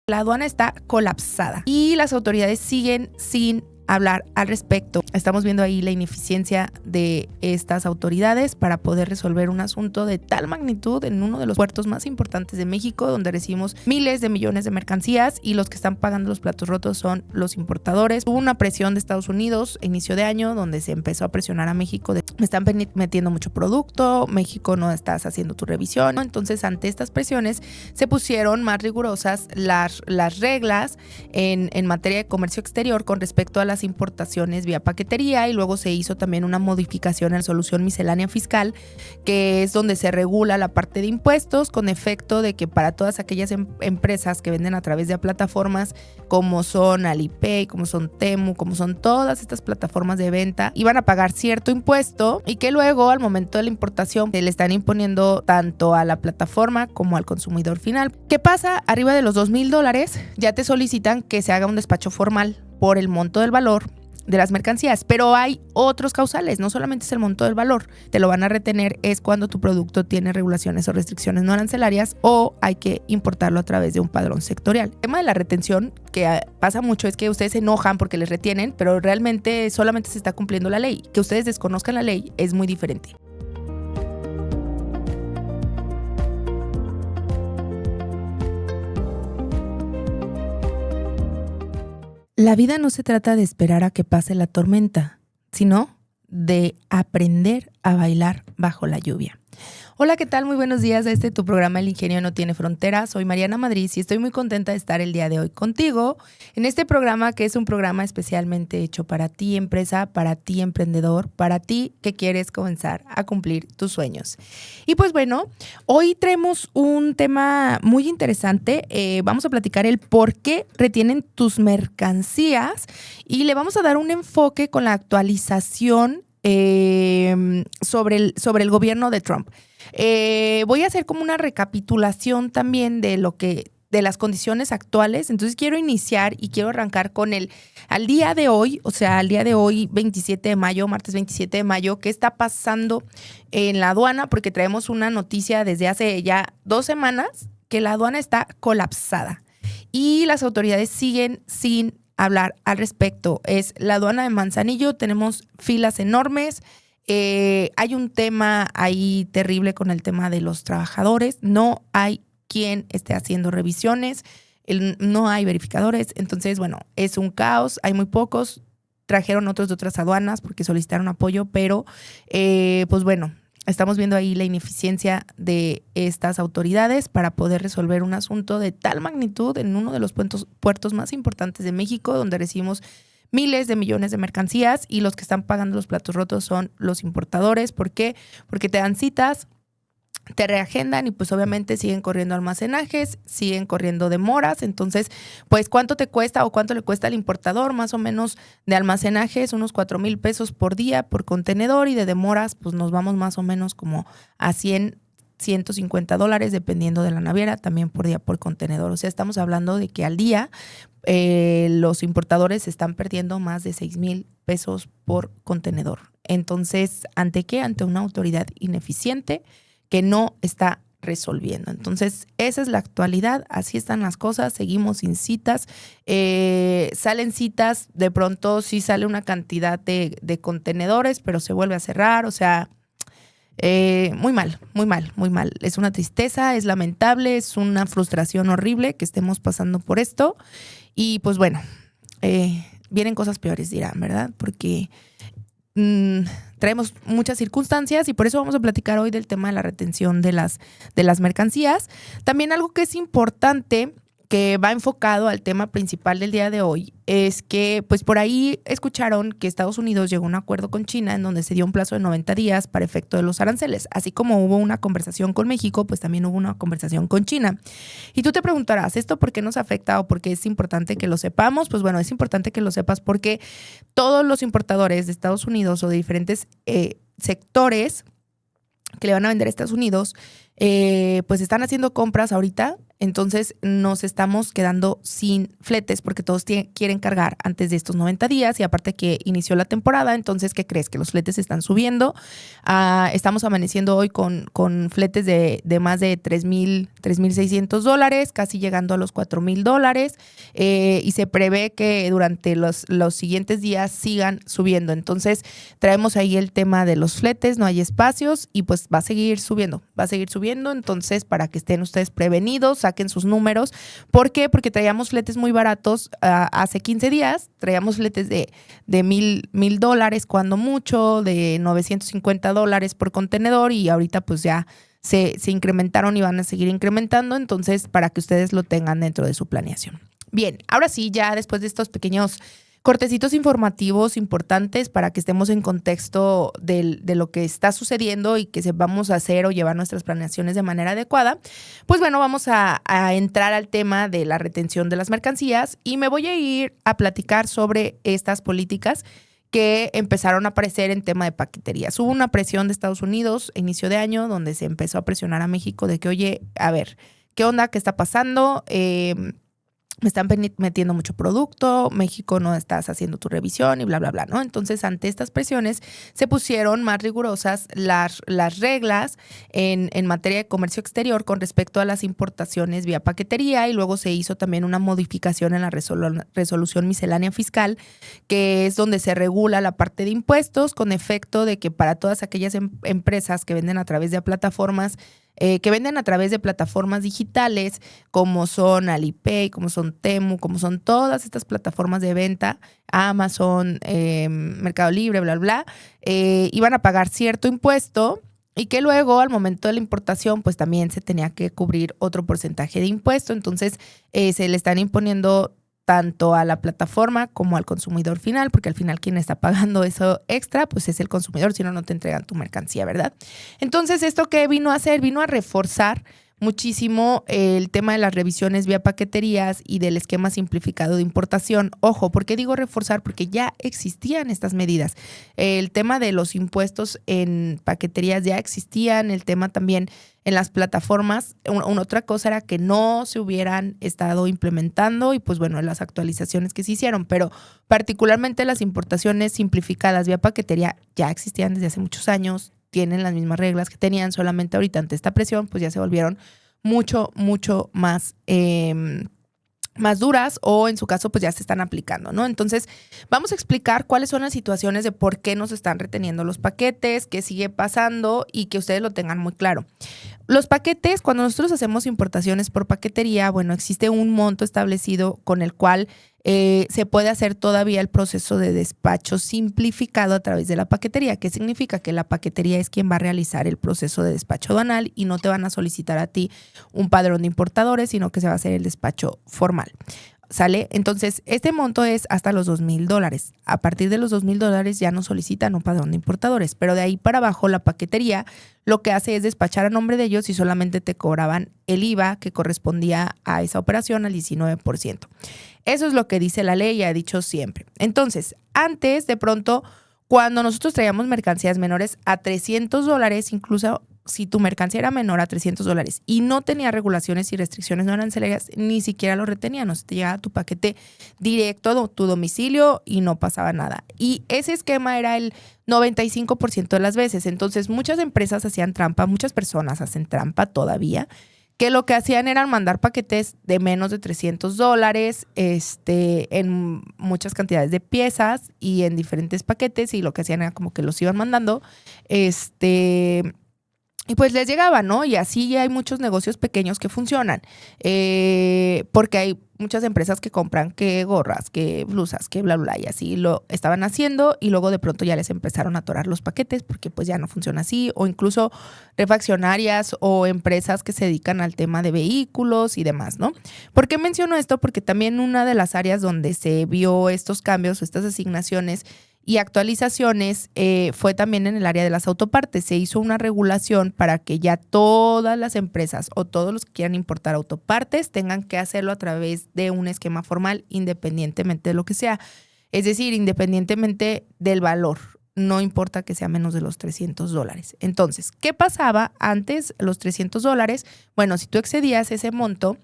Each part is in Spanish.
La aduana está colapsada y las autoridades siguen sin hablar al respecto. Estamos viendo ahí la ineficiencia de estas autoridades para poder resolver un asunto de tal magnitud en uno de los puertos más importantes de México, donde recibimos miles de millones de mercancías y los que están pagando los platos rotos son los importadores. Hubo una presión de Estados Unidos a inicio de año donde se empezó a presionar a México de me están metiendo mucho producto, México no estás haciendo tu revisión, ¿no? Entonces ante estas presiones se pusieron más rigurosas las reglas en materia de comercio exterior con respecto a las importaciones vía paquetería, y luego se hizo también una modificación en la solución miscelánea fiscal, que es donde se regula la parte de impuestos con efecto de que para todas aquellas empresas que venden a través de plataformas como son Alipay, como son Temu, como son todas estas plataformas de venta, iban a pagar cierto impuesto y que luego al momento de la importación se le están imponiendo tanto a la plataforma como al consumidor final. ¿Qué pasa? Arriba de los $2,000 ya te solicitan que se haga un despacho formal por el monto del valor de las mercancías, pero hay otros causales, no solamente es el monto del valor, te lo van a retener es cuando tu producto tiene regulaciones o restricciones no arancelarias o hay que importarlo a través de un padrón sectorial. El tema de la retención, que pasa mucho, es que ustedes se enojan porque les retienen, pero realmente solamente se está cumpliendo la ley. Que ustedes desconozcan la ley es muy diferente. La vida no se trata de esperar a que pase la tormenta, sino de aprender a bailar bajo la lluvia. Hola, ¿qué tal? Muy buenos días a tu programa El Ingenio No Tiene Fronteras. Soy Mariana Madrid y estoy muy contenta de estar el día de hoy contigo en este programa, que es un programa especialmente hecho para ti, empresa, para ti, emprendedor, para ti que quieres comenzar a cumplir tus sueños. Y pues bueno, hoy traemos un tema muy interesante. Vamos a platicar el por qué retienen tus mercancías y le vamos a dar un enfoque con la actualización sobre el gobierno de Trump. Voy a hacer como una recapitulación también de las condiciones actuales. Entonces quiero iniciar y quiero arrancar con al día de hoy, o sea, al día de hoy, 27 de mayo, martes 27 de mayo, qué está pasando en la aduana, porque traemos una noticia desde hace ya 2 semanas que la aduana está colapsada y las autoridades siguen sin hablar al respecto. Es la aduana de Manzanillo, tenemos filas enormes. Hay un tema ahí terrible con el tema de los trabajadores. No hay quien esté haciendo revisiones, no hay verificadores. Entonces, bueno, es un caos. Hay muy pocos. Trajeron otros de otras aduanas porque solicitaron apoyo, pero pues bueno, estamos viendo ahí la ineficiencia de estas autoridades para poder resolver un asunto de tal magnitud en uno de los puertos más importantes de México, donde recibimos miles de millones de mercancías y los que están pagando los platos rotos son los importadores. ¿Por qué? Porque te dan citas, te reagendan y pues obviamente siguen corriendo almacenajes, siguen corriendo demoras. Entonces, pues ¿cuánto te cuesta o cuánto le cuesta al importador? Más o menos de almacenajes, unos 4,000 pesos por día por contenedor, y de demoras pues nos vamos más o menos como a $150 dependiendo de la naviera, también por día por contenedor. O sea, estamos hablando de que al día los importadores están perdiendo más de 6,000 pesos por contenedor. Entonces, ¿ante qué? Ante una autoridad ineficiente que no está resolviendo. Entonces, esa es la actualidad, así están las cosas, seguimos sin citas, salen citas, de pronto sí sale una cantidad de contenedores, pero se vuelve a cerrar, o sea, muy mal, muy mal, muy mal. Es una tristeza, es lamentable, es una frustración horrible que estemos pasando por esto. Y pues bueno, vienen cosas peores, dirán, ¿verdad? Porque traemos muchas circunstancias y por eso vamos a platicar hoy del tema de la retención de las mercancías. También algo que es importante, que va enfocado al tema principal del día de hoy, es que pues por ahí escucharon que Estados Unidos llegó a un acuerdo con China en donde se dio un plazo de 90 días para efecto de los aranceles. Así como hubo una conversación con México, pues también hubo una conversación con China. Y tú te preguntarás, ¿esto por qué nos afecta o por qué es importante que lo sepamos? Pues bueno, es importante que lo sepas porque todos los importadores de Estados Unidos o de diferentes sectores que le van a vender a Estados Unidos, pues están haciendo compras ahorita entonces nos estamos quedando sin fletes porque todos quieren cargar antes de estos 90 días y aparte que inició la temporada, entonces, ¿qué crees? Que los fletes están subiendo. Estamos amaneciendo hoy con fletes de más de $3,600, casi llegando a los $4,000, y se prevé que durante los siguientes días sigan subiendo. Entonces, traemos ahí el tema de los fletes, no hay espacios y pues va a seguir subiendo. Entonces, para que estén ustedes prevenidos, saquen sus números. ¿Por qué? Porque traíamos fletes muy baratos hace 15 días, traíamos fletes de $1,000 cuando mucho, de $950 por contenedor y ahorita pues ya se incrementaron y van a seguir incrementando, entonces para que ustedes lo tengan dentro de su planeación. Bien, ahora sí, ya después de estos pequeños cortecitos informativos importantes para que estemos en contexto de lo que está sucediendo y que sepamos hacer o llevar nuestras planeaciones de manera adecuada, pues bueno, vamos a entrar al tema de la retención de las mercancías y me voy a ir a platicar sobre estas políticas que empezaron a aparecer en tema de paqueterías. Hubo una presión de Estados Unidos a inicio de año donde se empezó a presionar a México de que, oye, a ver, ¿qué onda? ¿Qué está pasando? Me están metiendo mucho producto, México no estás haciendo tu revisión y bla, bla, bla, ¿no? Entonces, ante estas presiones, se pusieron más rigurosas las reglas en materia de comercio exterior con respecto a las importaciones vía paquetería y luego se hizo también una modificación en la resolución miscelánea fiscal, que es donde se regula la parte de impuestos con efecto de que para todas aquellas empresas que venden a través de plataformas digitales, como son Alipay, como son Temu, como son todas estas plataformas de venta, Amazon, Mercado Libre, bla, bla, iban a pagar cierto impuesto y que luego al momento de la importación pues también se tenía que cubrir otro porcentaje de impuesto. Entonces se le están imponiendo tanto a la plataforma como al consumidor final, porque al final quien está pagando eso extra, pues es el consumidor, si no, no te entregan tu mercancía, ¿verdad? Entonces, ¿esto qué vino a hacer? Vino a reforzar muchísimo el tema de las revisiones vía paqueterías y del esquema simplificado de importación. Ojo, ¿por qué digo reforzar? Porque ya existían estas medidas. El tema de los impuestos en paqueterías ya existían, el tema también en las plataformas. Otra cosa era que no se hubieran estado implementando y pues bueno, las actualizaciones que se hicieron, pero particularmente las importaciones simplificadas vía paquetería ya existían desde hace muchos años, tienen las mismas reglas que tenían, solamente ahorita ante esta presión pues ya se volvieron mucho más más duras o en su caso pues ya se están aplicando, ¿no? Entonces vamos a explicar cuáles son las situaciones de por qué nos están reteniendo los paquetes, qué sigue pasando y que ustedes lo tengan muy claro. Los paquetes, cuando nosotros hacemos importaciones por paquetería, bueno, existe un monto establecido con el cual se puede hacer todavía el proceso de despacho simplificado a través de la paquetería. ¿Qué significa? Que la paquetería es quien va a realizar el proceso de despacho aduanal y no te van a solicitar a ti un padrón de importadores, sino que se va a hacer el despacho formal. ¿Sale? Entonces, este monto es hasta los $2,000. A partir de los $2,000 ya no solicitan un padrón de importadores, pero de ahí para abajo la paquetería lo que hace es despachar a nombre de ellos y solamente te cobraban el IVA que correspondía a esa operación al 19%. Eso es lo que dice la ley y ha dicho siempre. Entonces, antes de pronto, cuando nosotros traíamos mercancías menores a $300, incluso si tu mercancía era menor a $300 y no tenía regulaciones y restricciones no arancelarias, ni siquiera lo retenían, o sea, te llegaba tu paquete directo a tu domicilio y no pasaba nada. Y ese esquema era el 95% de las veces. Entonces, muchas empresas hacían trampa, muchas personas hacen trampa todavía, que lo que hacían era mandar paquetes de menos de $300 en muchas cantidades de piezas y en diferentes paquetes, y lo que hacían era como que los iban mandando, y pues les llegaba, ¿no? Y así hay muchos negocios pequeños que funcionan, porque hay muchas empresas que compran que gorras, que blusas, que bla, bla, y así lo estaban haciendo y luego de pronto ya les empezaron a atorar los paquetes porque pues ya no funciona así, o incluso refaccionarias o empresas que se dedican al tema de vehículos y demás, ¿no? ¿Por qué menciono esto? Porque también una de las áreas donde se vio estos cambios o estas asignaciones y actualizaciones fue también en el área de las autopartes. Se hizo una regulación para que ya todas las empresas o todos los que quieran importar autopartes tengan que hacerlo a través de un esquema formal independientemente de lo que sea. Es decir, independientemente del valor. no importa que sea menos de los $300. Entonces, ¿qué pasaba antes los $300? Bueno, si tú excedías ese monto,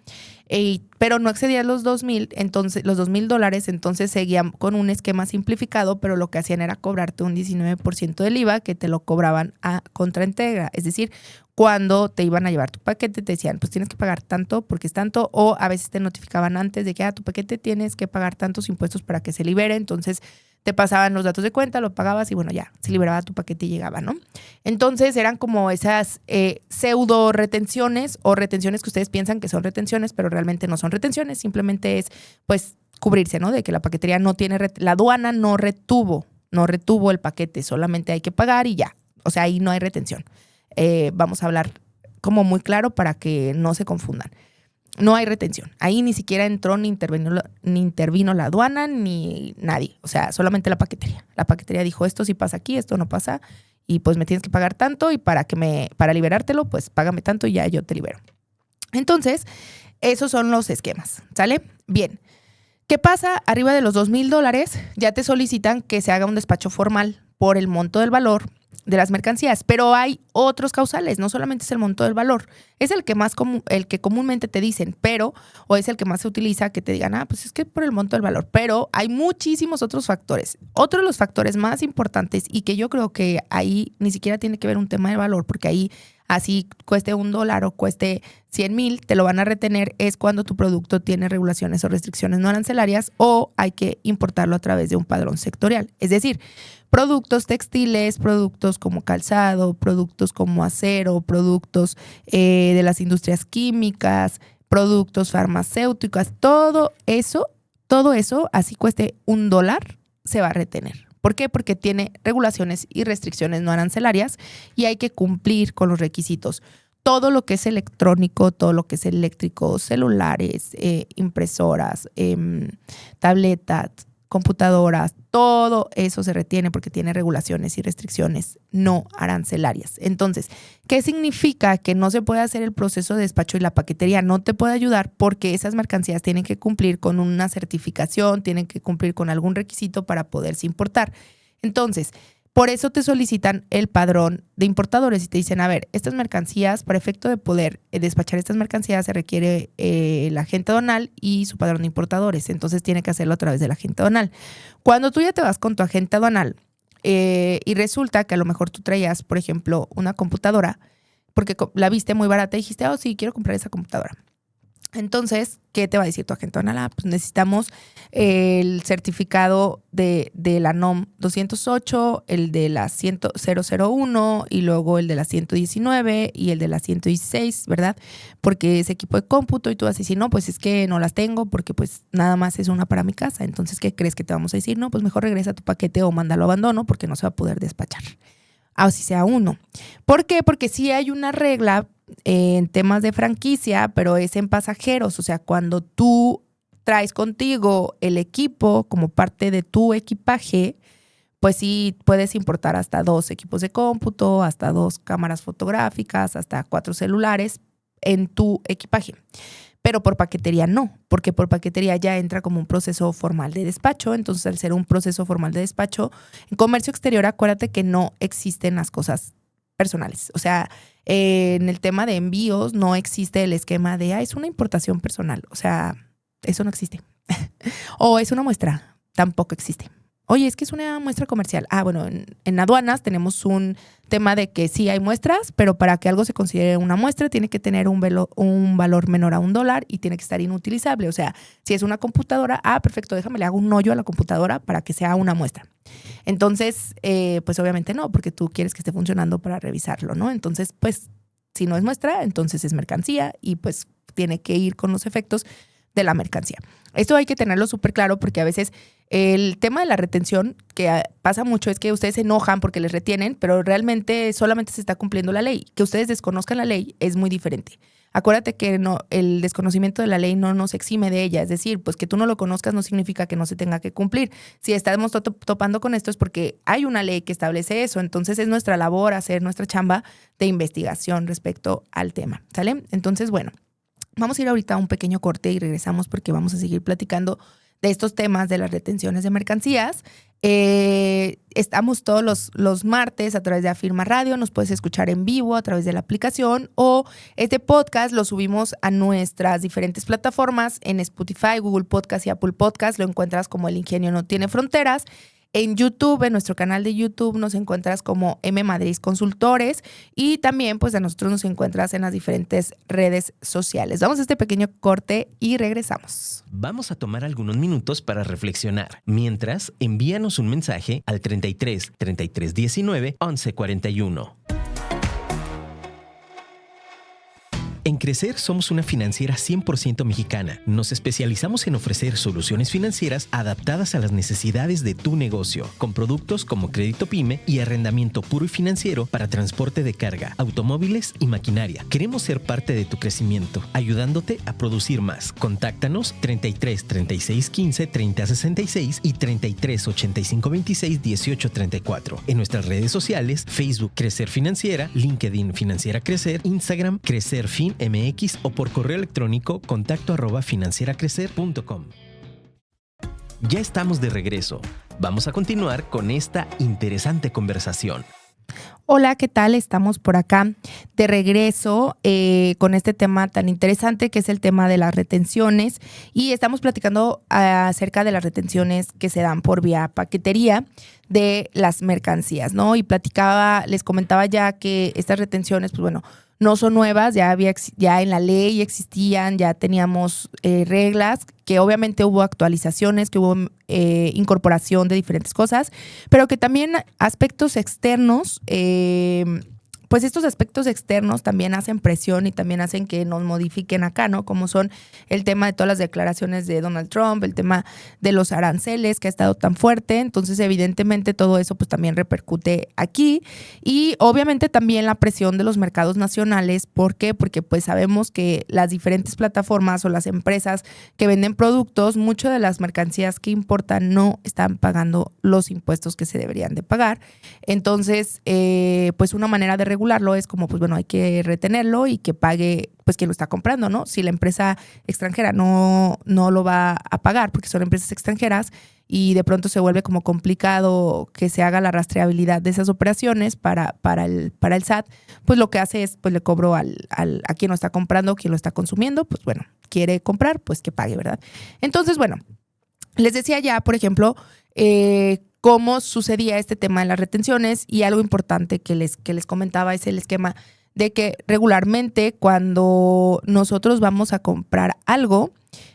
pero no excedías los $2,000, entonces los $2,000, entonces seguían con un esquema simplificado, pero lo que hacían era cobrarte un 19% del IVA que te lo cobraban a contraentrega. Es decir, cuando te iban a llevar tu paquete, te decían, pues tienes que pagar tanto porque es tanto, o a veces te notificaban antes de que tu paquete tienes que pagar tantos impuestos para que se libere, entonces te pasaban los datos de cuenta, lo pagabas y bueno, ya, se liberaba tu paquete y llegaba, ¿no? Entonces eran como esas pseudo retenciones o retenciones que ustedes piensan que son retenciones, pero realmente no son retenciones, simplemente es pues cubrirse, ¿no? De que la paquetería no tiene, la aduana no retuvo el paquete, solamente hay que pagar y ya, o sea, ahí no hay retención. Vamos a hablar como muy claro para que no se confundan. No hay retención. Ahí ni siquiera entró ni intervino la aduana ni nadie. O sea, solamente la paquetería. La paquetería dijo, esto sí pasa aquí, esto no pasa y pues me tienes que pagar tanto y para liberártelo, pues págame tanto y ya yo te libero. Entonces, esos son los esquemas, ¿sale? Bien. ¿Qué pasa? Arriba de los $2,000 ya te solicitan que se haga un despacho formal por el monto del valor de las mercancías, pero hay otros causales, no solamente es el monto del valor, es el que más el que comúnmente te dicen, o es el que más se utiliza, que te digan, pues es que por el monto del valor, pero hay muchísimos otros factores. Otro de los factores más importantes y que yo creo que ahí ni siquiera tiene que ver un tema de valor, porque ahí así cueste $1 o cueste 100,000, te lo van a retener, es cuando tu producto tiene regulaciones o restricciones no arancelarias o hay que importarlo a través de un padrón sectorial. Es decir, productos textiles, productos como calzado, productos como acero, productos de las industrias químicas, productos farmacéuticos, todo eso, así cueste $1, se va a retener. ¿Por qué? Porque tiene regulaciones y restricciones no arancelarias y hay que cumplir con los requisitos. Todo lo que es electrónico, todo lo que es eléctrico, celulares, impresoras, tabletas, computadoras, todo eso se retiene porque tiene regulaciones y restricciones no arancelarias. Entonces, ¿qué significa? Que no se puede hacer el proceso de despacho y la paquetería no te puede ayudar porque esas mercancías tienen que cumplir con una certificación, tienen que cumplir con algún requisito para poderse importar. Entonces, por eso te solicitan el padrón de importadores y te dicen, a ver, estas mercancías, para efecto de poder despachar estas mercancías, se requiere el agente aduanal y su padrón de importadores. Entonces tiene que hacerlo a través del agente aduanal. Cuando tú ya te vas con tu agente aduanal y resulta que a lo mejor tú traías, por ejemplo, una computadora, porque la viste muy barata y dijiste, sí, quiero comprar esa computadora. Entonces, ¿qué te va a decir tu agente aduanal? Pues necesitamos el certificado de la NOM 208, el de la 001 y luego el de la 119 y el de la 116, ¿verdad? Porque es equipo de cómputo y tú vas a decir, no, pues es que no las tengo porque pues nada más es una para mi casa. Entonces, ¿qué crees que te vamos a decir? No, pues mejor regresa tu paquete o mándalo a abandono porque no se va a poder despachar. Así sea uno. ¿Por qué? Porque sí hay una regla en temas de franquicia, pero es en pasajeros. O sea, cuando tú traes contigo el equipo como parte de tu equipaje, pues sí puedes importar hasta 2 equipos de cómputo, hasta 2 cámaras fotográficas, hasta 4 celulares en tu equipaje. Pero por paquetería no, porque por paquetería ya entra como un proceso formal de despacho. Entonces, al ser un proceso formal de despacho, en comercio exterior, acuérdate que no existen las cosas personales. O sea, en el tema de envíos no existe el esquema de, es una importación personal. O sea, eso no existe. O es una muestra, tampoco existe. Oye, es que es una muestra comercial. Bueno, en aduanas tenemos un tema de que sí hay muestras, pero para que algo se considere una muestra tiene que tener un valor menor a $1 y tiene que estar inutilizable. O sea, si es una computadora, perfecto, déjame, le hago un hoyo a la computadora para que sea una muestra. Entonces, pues obviamente no, porque tú quieres que esté funcionando para revisarlo, ¿no? Entonces, pues, si no es muestra, entonces es mercancía y pues tiene que ir con los efectos de la mercancía. Esto hay que tenerlo súper claro porque a veces el tema de la retención que pasa mucho es que ustedes se enojan porque les retienen, pero realmente solamente se está cumpliendo la ley. Que ustedes desconozcan la ley es muy diferente. Acuérdate que el desconocimiento de la ley no nos exime de ella. Es decir, pues que tú no lo conozcas no significa que no se tenga que cumplir. Si estamos topando con esto es porque hay una ley que establece eso. Entonces es nuestra labor hacer nuestra chamba de investigación respecto al tema. ¿Sale? Entonces, bueno. Vamos a ir ahorita a un pequeño corte y regresamos porque vamos a seguir platicando de estos temas de las retenciones de mercancías. Estamos todos los martes a través de Afirma Radio, nos puedes escuchar en vivo a través de la aplicación, o este podcast lo subimos a nuestras diferentes plataformas en Spotify, Google Podcast y Apple Podcast. Lo encuentras como El Ingenio No Tiene Fronteras. En YouTube, en nuestro canal de YouTube, nos encuentras como M Madrid Consultores, y también pues a nosotros nos encuentras en las diferentes redes sociales. Vamos a este pequeño corte y regresamos. Vamos a tomar algunos minutos para reflexionar. Mientras, envíanos un mensaje al 33 33 19 11 41. En Crecer somos una financiera 100% mexicana. Nos especializamos en ofrecer soluciones financieras adaptadas a las necesidades de tu negocio, con productos como crédito PYME y arrendamiento puro y financiero para transporte de carga, automóviles y maquinaria. Queremos ser parte de tu crecimiento, ayudándote a producir más. Contáctanos 33 36 15 30 66 y 33 85 26 18 34. En nuestras redes sociales, Facebook Crecer Financiera, LinkedIn Financiera Crecer, Instagram Crecer Fin MX o por correo electrónico contacto@financieracrecer.com. Ya estamos de regreso. Vamos a continuar con esta interesante conversación. Hola, ¿qué tal? Estamos por acá de regreso con este tema tan interesante que es el tema de las retenciones, y estamos platicando acerca de las retenciones que se dan por vía paquetería de las mercancías, ¿no? Y les comentaba ya que estas retenciones, pues bueno, no son nuevas, ya en la ley existían, ya teníamos reglas, que obviamente hubo actualizaciones, que hubo incorporación de diferentes cosas, pero que también aspectos externos, pues estos aspectos externos también hacen presión y también hacen que nos modifiquen acá, ¿no? Como son el tema de todas las declaraciones de Donald Trump, el tema de los aranceles que ha estado tan fuerte. Entonces, evidentemente, todo eso pues también repercute aquí. Y obviamente también la presión de los mercados nacionales. ¿Por qué? Porque pues sabemos que las diferentes plataformas o las empresas que venden productos, muchas de las mercancías que importan no están pagando los impuestos que se deberían de pagar. Entonces, pues una manera de regularlo es como, pues bueno, hay que retenerlo y que pague pues quien lo está comprando, ¿no? Si la empresa extranjera no lo va a pagar porque son empresas extranjeras y de pronto se vuelve como complicado que se haga la rastreabilidad de esas operaciones para el SAT, pues lo que hace es, pues le cobro a quien lo está comprando, quien lo está consumiendo, pues bueno, quiere comprar, pues que pague, ¿verdad? Entonces, bueno, les decía ya, por ejemplo, cómo sucedía este tema de las retenciones, y algo importante que les comentaba es el esquema de que regularmente cuando nosotros vamos a comprar algo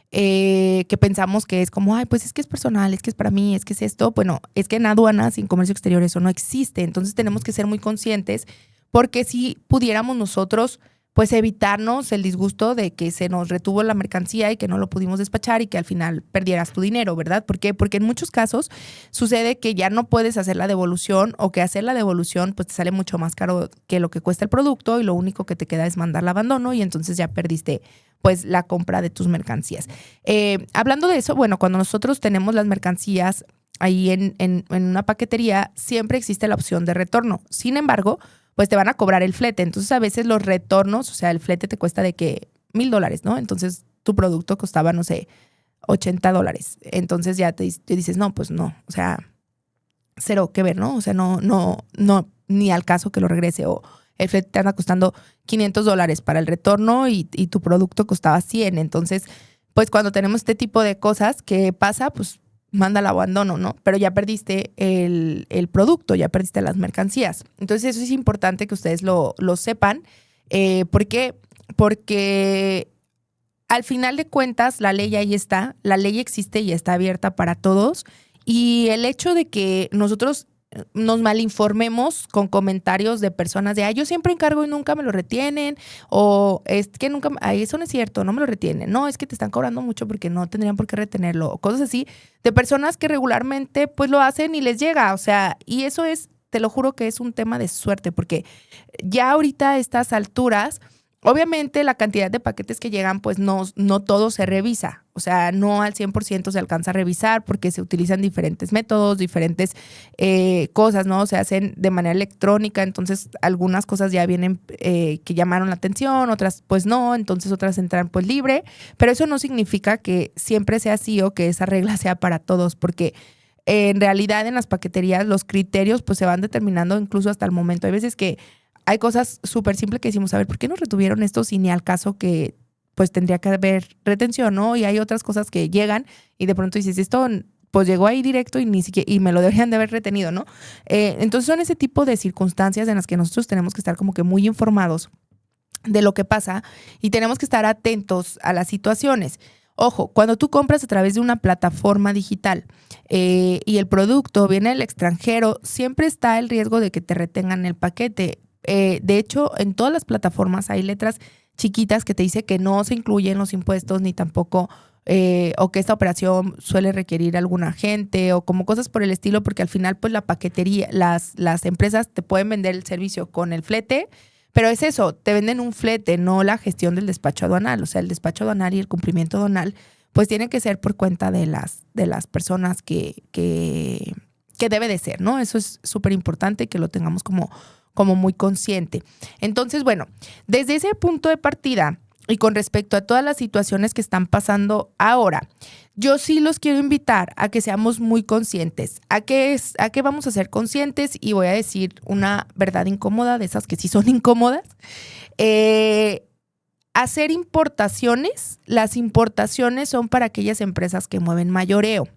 que pensamos que es como, ay, pues es que es personal, es que es para mí, es que es esto, bueno, es que en aduanas y en comercio exterior eso no existe. Entonces tenemos que ser muy conscientes, porque si pudiéramos nosotros pues evitarnos el disgusto de que se nos retuvo la mercancía y que no lo pudimos despachar y que al final perdieras tu dinero, ¿verdad? ¿Por qué? Porque en muchos casos sucede que ya no puedes hacer la devolución, o que hacer la devolución pues te sale mucho más caro que lo que cuesta el producto, y lo único que te queda es mandarla a abandono, y entonces ya perdiste pues la compra de tus mercancías. Hablando de eso, bueno, cuando nosotros tenemos las mercancías ahí en una paquetería, siempre existe la opción de retorno. Sin embargo, pues te van a cobrar el flete. Entonces, a veces los retornos, o sea, el flete te cuesta de que $1,000, ¿no? Entonces, tu producto costaba, no sé, $80. Entonces, ya te dices, no, pues no, o sea, cero que ver, ¿no? O sea, no, ni al caso que lo regrese. O el flete te anda costando $500 para el retorno y tu producto costaba 100. Entonces, pues cuando tenemos este tipo de cosas, ¿qué pasa? Pues manda al abandono, ¿no? Pero ya perdiste el producto, ya perdiste las mercancías. Entonces eso es importante que ustedes lo sepan. ¿Por qué? Porque al final de cuentas la ley ahí está, la ley existe y está abierta para todos. Y el hecho de que nosotros nos malinformemos con comentarios de personas de, yo siempre encargo y nunca me lo retienen, o es que nunca, eso no es cierto, no me lo retienen, no, es que te están cobrando mucho porque no tendrían por qué retenerlo, o cosas así, de personas que regularmente pues lo hacen y les llega, o sea, y eso es, te lo juro que es un tema de suerte, porque ya ahorita a estas alturas Obviamente la cantidad de paquetes que llegan, pues no todo se revisa. O sea, no al 100% se alcanza a revisar porque se utilizan diferentes métodos, diferentes cosas, ¿no? Se hacen de manera electrónica, entonces algunas cosas ya vienen que llamaron la atención, otras pues no, entonces otras entran pues libre, pero eso no significa que siempre sea así o que esa regla sea para todos, porque en realidad en las paqueterías los criterios pues se van determinando incluso hasta el momento. Hay veces que hay cosas súper simples que decimos, a ver, ¿por qué nos retuvieron esto si ni al caso que pues tendría que haber retención, ¿no? Y hay otras cosas que llegan y de pronto dices, esto pues llegó ahí directo y ni siquiera, y me lo deberían de haber retenido, ¿no? Entonces son ese tipo de circunstancias en las que nosotros tenemos que estar como que muy informados de lo que pasa y tenemos que estar atentos a las situaciones. Ojo, cuando tú compras a través de una plataforma digital y el producto viene del extranjero, siempre está el riesgo de que te retengan el paquete. De hecho, en todas las plataformas hay letras chiquitas que te dice que no se incluyen los impuestos ni tampoco o que esta operación suele requerir algún agente o como cosas por el estilo, porque al final pues la paquetería, las empresas te pueden vender el servicio con el flete, pero es eso, te venden un flete, no la gestión del despacho aduanal. O sea, el despacho aduanal y el cumplimiento aduanal pues tiene que ser por cuenta de las personas que debe de ser, ¿no? Eso es súper importante que lo tengamos como muy consciente. Entonces, bueno, desde ese punto de partida y con respecto a todas las situaciones que están pasando ahora, yo sí los quiero invitar a que seamos muy conscientes. ¿A qué vamos a ser conscientes? Y voy a decir una verdad incómoda, de esas que sí son incómodas. Hacer importaciones, las importaciones son para aquellas empresas que mueven mayoreo.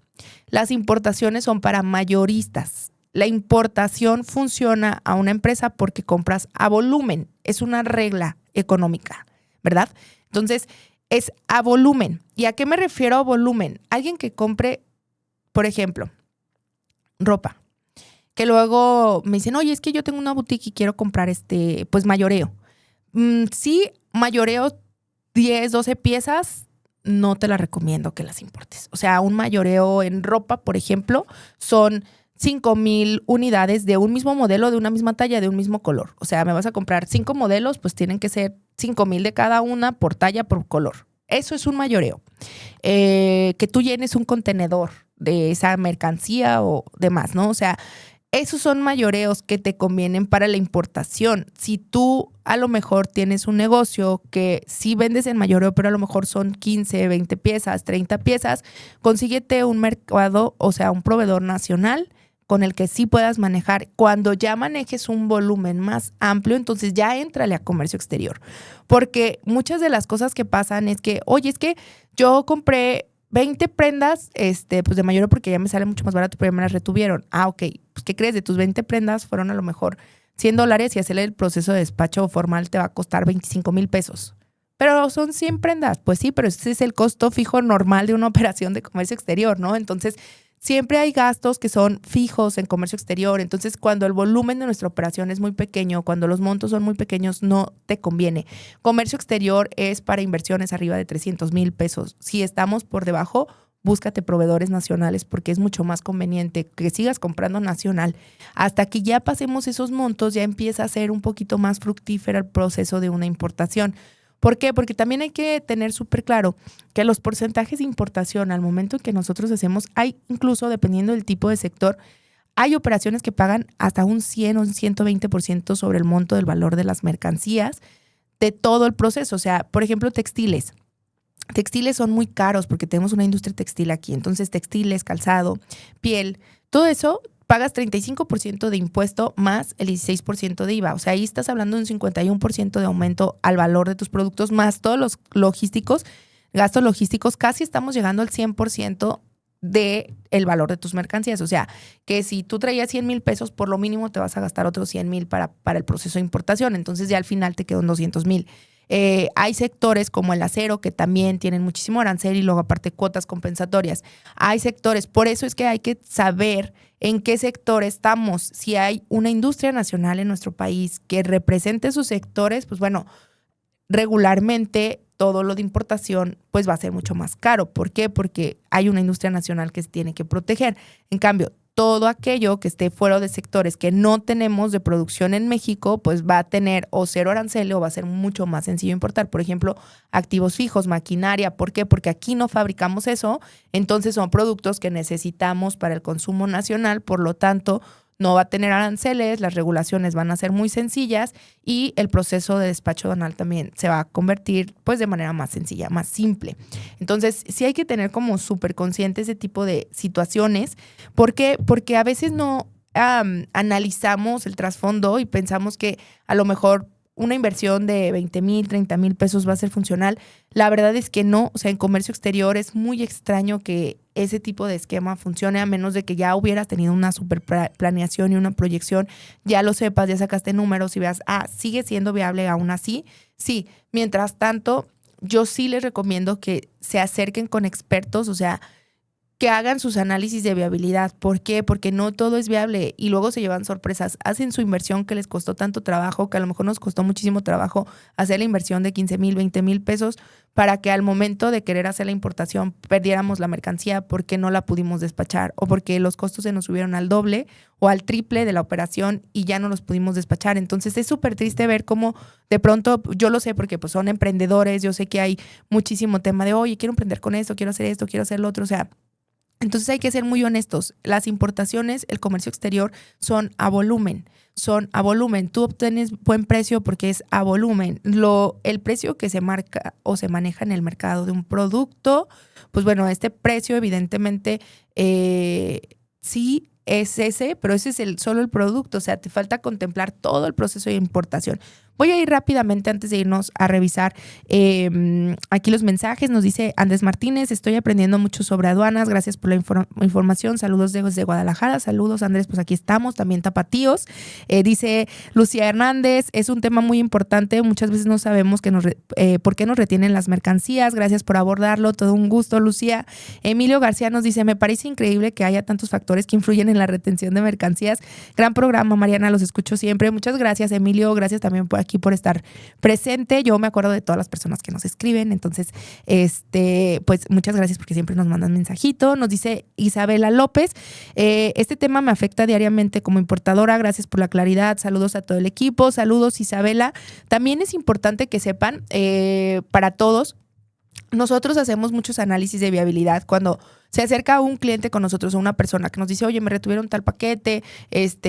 Las importaciones son para mayoristas. La importación funciona a una empresa porque compras a volumen. Es una regla económica, ¿verdad? Entonces, es a volumen. ¿Y a qué me refiero a volumen? Alguien que compre, por ejemplo, ropa, que luego me dicen, oye, es que yo tengo una boutique y quiero comprar pues mayoreo. Sí, mayoreo 10, 12 piezas, no te la recomiendo que las importes. O sea, un mayoreo en ropa, por ejemplo, son 5,000 unidades de un mismo modelo, de una misma talla, de un mismo color. O sea, me vas a comprar 5 modelos, pues tienen que ser 5,000 de cada una por talla, por color. Eso es un mayoreo. Que tú llenes un contenedor de esa mercancía o demás, ¿no? O sea, esos son mayoreos que te convienen para la importación. Si tú a lo mejor tienes un negocio que sí vendes en mayoreo, pero a lo mejor son 15, 20 piezas, 30 piezas, consíguete un mercado, o sea, un proveedor nacional con el que sí puedas manejar. Cuando ya manejes un volumen más amplio, entonces ya éntrale a comercio exterior. Porque muchas de las cosas que pasan es que, oye, es que yo compré 20 prendas pues de mayoreo porque ya me sale mucho más barato, pero ya me las retuvieron. Ah, ok. Pues, ¿qué crees? De tus 20 prendas fueron a lo mejor $100 y hacerle el proceso de despacho formal te va a costar 25,000 pesos. Pero son 100 prendas. Pues sí, pero ese es el costo fijo normal de una operación de comercio exterior, ¿no? Entonces, siempre hay gastos que son fijos en comercio exterior. Entonces, cuando el volumen de nuestra operación es muy pequeño, cuando los montos son muy pequeños, no te conviene. Comercio exterior es para inversiones arriba de 300,000 pesos. Si estamos por debajo, búscate proveedores nacionales porque es mucho más conveniente que sigas comprando nacional. Hasta que ya pasemos esos montos, ya empieza a ser un poquito más fructífero el proceso de una importación. ¿Por qué? Porque también hay que tener súper claro que los porcentajes de importación al momento en que nosotros hacemos, hay incluso, dependiendo del tipo de sector, hay operaciones que pagan hasta un 100 o un 120% sobre el monto del valor de las mercancías de todo el proceso. O sea, por ejemplo, textiles. Textiles son muy caros porque tenemos una industria textil aquí. Entonces, textiles, calzado, piel, todo eso pagas 35% de impuesto más el 16% de IVA. O sea, ahí estás hablando de un 51% de aumento al valor de tus productos, más todos los logísticos, gastos logísticos. Casi estamos llegando al 100% del valor de tus mercancías. O sea, que si tú traías 100,000 pesos, por lo mínimo te vas a gastar otros 100,000 para el proceso de importación. Entonces ya al final te quedan 200,000. Hay sectores como el acero que también tienen muchísimo arancel y luego aparte cuotas compensatorias. Hay sectores, por eso es que hay que saber en qué sector estamos. Si hay una industria nacional en nuestro país que represente sus sectores, pues bueno, regularmente todo lo de importación pues va a ser mucho más caro. ¿Por qué? Porque hay una industria nacional que se tiene que proteger. En cambio, todo aquello que esté fuera de sectores que no tenemos de producción en México, pues va a tener o cero arancel o va a ser mucho más sencillo importar. Por ejemplo, activos fijos, maquinaria. ¿Por qué? Porque aquí no fabricamos eso, entonces son productos que necesitamos para el consumo nacional, por lo tanto, no va a tener aranceles, las regulaciones van a ser muy sencillas y el proceso de despacho aduanal también se va a convertir pues de manera más sencilla, más simple. Entonces, sí hay que tener como súper consciente ese tipo de situaciones. ¿Por qué? Porque a veces no analizamos el trasfondo y pensamos que a lo mejor una inversión de 20,000, 30,000 pesos va a ser funcional. La verdad es que no. O sea, en comercio exterior es muy extraño que ese tipo de esquema funcione, a menos de que ya hubieras tenido una super planeación y una proyección, ya lo sepas, ya sacaste números y veas, sigue siendo viable aún así. Sí, mientras tanto, yo sí les recomiendo que se acerquen con expertos, o sea, que hagan sus análisis de viabilidad. ¿Por qué? Porque no todo es viable y luego se llevan sorpresas. Hacen su inversión que les costó tanto trabajo, que a lo mejor nos costó muchísimo trabajo hacer la inversión de 15,000, 20,000 pesos para que al momento de querer hacer la importación perdiéramos la mercancía porque no la pudimos despachar o porque los costos se nos subieron al doble o al triple de la operación y ya no los pudimos despachar. Entonces es súper triste ver cómo de pronto, yo lo sé porque pues son emprendedores, yo sé que hay muchísimo tema de, oye, quiero emprender con esto, quiero hacer lo otro, o sea, entonces hay que ser muy honestos. Las importaciones, el comercio exterior son a volumen. Tú obtienes buen precio porque es a volumen. El precio que se marca o se maneja en el mercado de un producto, pues bueno, este precio evidentemente sí es ese, pero ese es solo el producto. O sea, te falta contemplar todo el proceso de importación. Voy a ir rápidamente antes de irnos a revisar aquí los mensajes. Nos dice Andrés Martínez, estoy aprendiendo mucho sobre aduanas. Gracias por la información. Saludos desde Guadalajara. Saludos, Andrés, pues aquí estamos, también tapatíos. Dice Lucía Hernández, es un tema muy importante. Muchas veces no sabemos por qué nos retienen las mercancías. Gracias por abordarlo. Todo un gusto, Lucía. Emilio García nos dice, me parece increíble que haya tantos factores que influyen en la retención de mercancías. Gran programa, Mariana, los escucho siempre. Muchas gracias, Emilio. Gracias también por aquí por estar presente. Yo me acuerdo de todas las personas que nos escriben, entonces, pues muchas gracias porque siempre nos mandan mensajito. Nos dice Isabela López, este tema me afecta diariamente como importadora, gracias por la claridad, saludos a todo el equipo, saludos Isabela. También es importante que sepan, para todos, nosotros hacemos muchos análisis de viabilidad cuando se acerca un cliente con nosotros o una persona que nos dice, oye, me retuvieron tal paquete,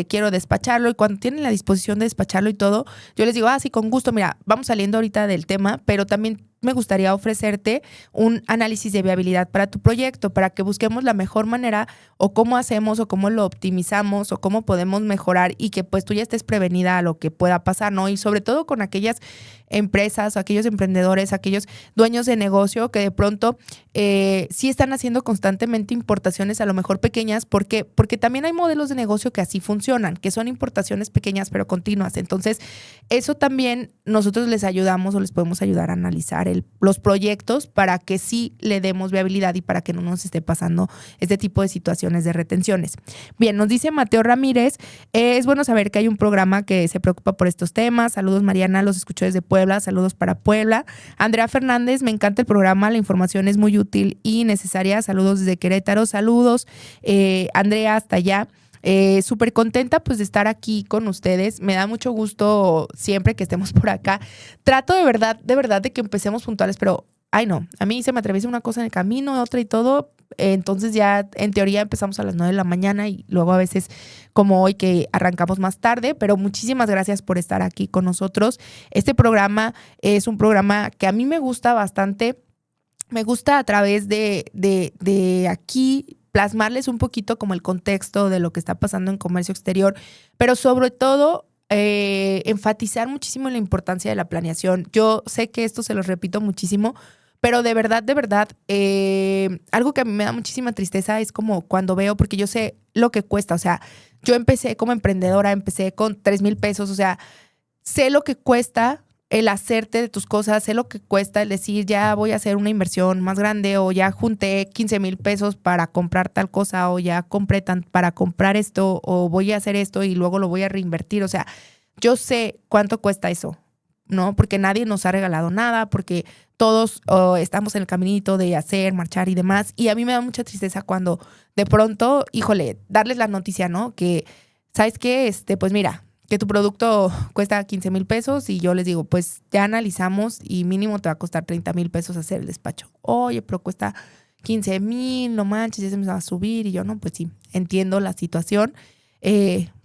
quiero despacharlo, y cuando tienen la disposición de despacharlo y todo, yo les digo, sí, con gusto, mira, vamos saliendo ahorita del tema, pero también me gustaría ofrecerte un análisis de viabilidad para tu proyecto, para que busquemos la mejor manera o cómo hacemos o cómo lo optimizamos o cómo podemos mejorar y que pues tú ya estés prevenida a lo que pueda pasar, ¿no? Y sobre todo con aquellas empresas, aquellos emprendedores, aquellos dueños de negocio que de pronto sí están haciendo constantemente importaciones, a lo mejor pequeñas, porque también hay modelos de negocio que así funcionan, que son importaciones pequeñas pero continuas. Entonces, eso también nosotros les ayudamos o les podemos ayudar a analizar los proyectos para que sí le demos viabilidad y para que no nos esté pasando este tipo de situaciones de retenciones. Bien, nos dice Mateo Ramírez, es bueno saber que hay un programa que se preocupa por estos temas. Saludos, Mariana, los escucho desde Puebla, saludos para Puebla. Andrea Fernández, me encanta el programa, la información es muy útil y necesaria. Saludos desde Querétaro, saludos. Andrea, hasta allá. Súper contenta pues de estar aquí con ustedes. Me da mucho gusto siempre que estemos por acá. Trato de verdad de que empecemos puntuales, pero ay no, a mí se me atraviesa una cosa en el camino, otra y todo. Entonces ya en teoría empezamos a las 9 de la mañana y luego a veces como hoy que arrancamos más tarde, pero muchísimas gracias por estar aquí con nosotros. Este programa es un programa que a mí me gusta bastante. Me gusta a través de aquí plasmarles un poquito como el contexto de lo que está pasando en comercio exterior, pero sobre todo enfatizar muchísimo la importancia de la planeación. Yo sé que esto se los repito muchísimo, pero de verdad, algo que a mí me da muchísima tristeza es como cuando veo, porque yo sé lo que cuesta, o sea, yo empecé como emprendedora, empecé con 3,000 pesos, o sea, sé lo que cuesta el hacerte de tus cosas, sé lo que cuesta el decir ya voy a hacer una inversión más grande o ya junté 15,000 pesos para comprar tal cosa o ya compré para comprar esto o voy a hacer esto y luego lo voy a reinvertir. O sea, yo sé cuánto cuesta eso, ¿no? Porque nadie nos ha regalado nada, porque todos estamos en el caminito de hacer, marchar y demás. Y a mí me da mucha tristeza cuando de pronto, híjole, darles la noticia, ¿no? Que, ¿sabes qué? Pues mira, que tu producto cuesta 15,000 pesos y yo les digo, pues ya analizamos y mínimo te va a costar 30,000 pesos hacer el despacho. Oye, pero cuesta 15,000, no manches, ya se me va a subir. Y yo, no, pues sí, entiendo la situación,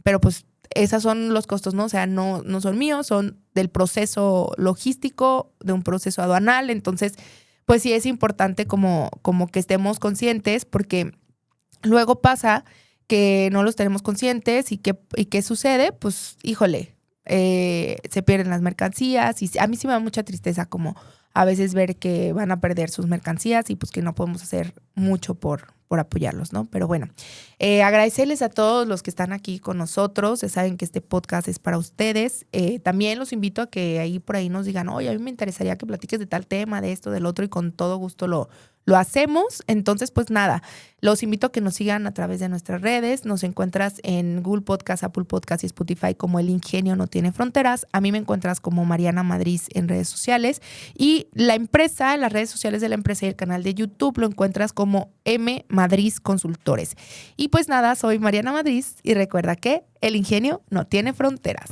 pero pues esos son los costos, ¿no? O sea, no son míos, son del proceso logístico, de un proceso aduanal. Entonces, pues sí es importante como que estemos conscientes, porque luego pasa que no los tenemos conscientes y ¿qué sucede? Pues, híjole, se pierden las mercancías y a mí sí me da mucha tristeza como a veces ver que van a perder sus mercancías y pues que no podemos hacer mucho por apoyarlos, ¿no? Pero bueno, agradecerles a todos los que están aquí con nosotros. Ya saben que este podcast es para ustedes. También los invito a que ahí por ahí nos digan, oye, a mí me interesaría que platiques de tal tema, de esto, del otro, y con todo gusto lo hacemos. Entonces, pues nada, los invito a que nos sigan a través de nuestras redes. Nos encuentras en Google Podcast, Apple Podcast y Spotify como El Ingenio No Tiene Fronteras. A mí me encuentras como Mariana Madriz en redes sociales. Y la empresa, las redes sociales de la empresa y el canal de YouTube lo encuentras como M Madriz Consultores. Y pues nada, soy Mariana Madriz y recuerda que el ingenio no tiene fronteras.